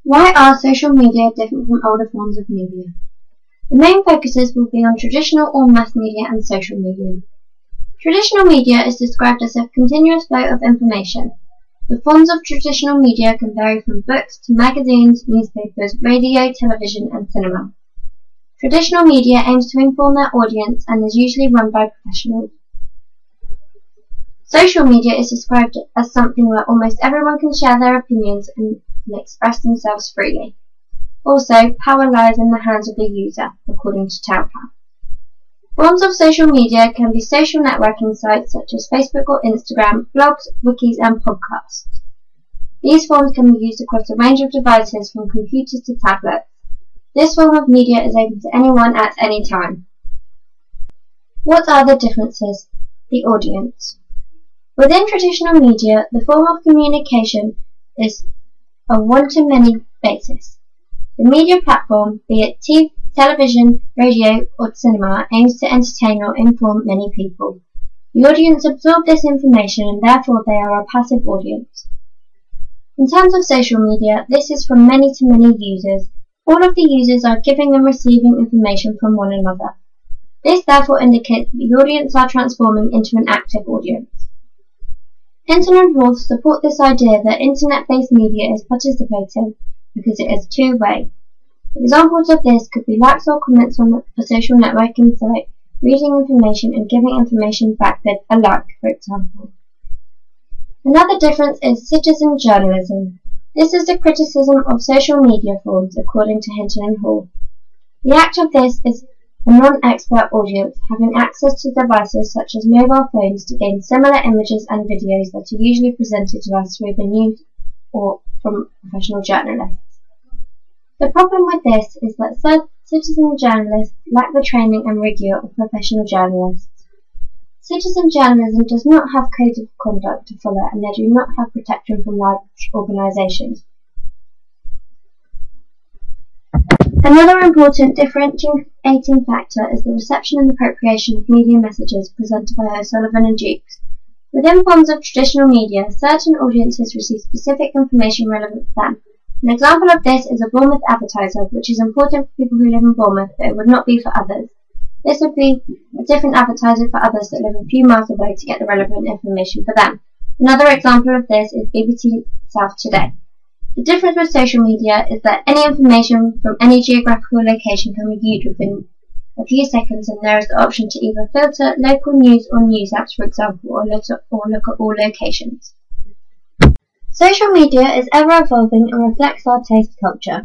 Why are social media different from older forms of media? The main focuses will be on traditional or mass media and social media. Traditional media is described as a continuous flow of information. The forms of traditional media can vary from books to magazines, newspapers, radio, television, and cinema. Traditional media aims to inform their audience and is usually run by professionals. Social media is described as something where almost everyone can share their opinions and can express themselves freely. Also, power lies in the hands of the user, according to Taupo. Forms of social media can be social networking sites such as Facebook or Instagram, blogs, wikis, and podcasts. These forms can be used across a range of devices from computers to tablets. This form of media is open to anyone at any time. What are the differences? The audience. Within traditional media, the form of communication is a one-to-many basis. The media platform, be it television, radio, or cinema, aims to entertain or inform many people. The audience absorb this information and therefore they are a passive audience. In terms of social media, this is from many to many users. All of the users are giving and receiving information from one another. This therefore indicates that the audience are transforming into an active audience. Hinton and Hall support this idea that internet-based media is participative because it is two-way. Examples of this could be likes or comments on a social networking site, reading information and giving information back with a like, for example. Another difference is citizen journalism. This is the criticism of social media forms, according to Hinton and Hall. The act of this is a non-expert audience having access to devices such as mobile phones to gain similar images and videos that are usually presented to us through the news or from professional journalists. The problem with this is that citizen journalists lack the training and rigour of professional journalists. Citizen journalism does not have codes of conduct to follow and they do not have protection from large organisations. Another important differentiating factor is the reception and appropriation of media messages presented by O'Sullivan and Jukes. Within forms of traditional media, certain audiences receive specific information relevant to them. An example of this is a Bournemouth advertiser, which is important for people who live in Bournemouth, but it would not be for others. This would be a different advertiser for others that live a few miles away to get the relevant information for them. Another example of this is BBC South Today. The difference with social media is that any information from any geographical location can be viewed within a few seconds, and there is the option to either filter local news or news apps, for example, or look at all locations. Social media is ever-evolving and reflects our taste culture.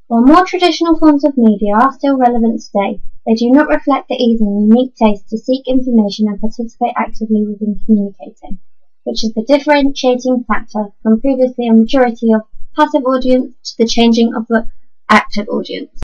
While more traditional forms of media are still relevant today, they do not reflect the ease and unique taste to seek information and participate actively within communicating, which is the differentiating factor from previously a majority of passive audience to the changing of the active audience.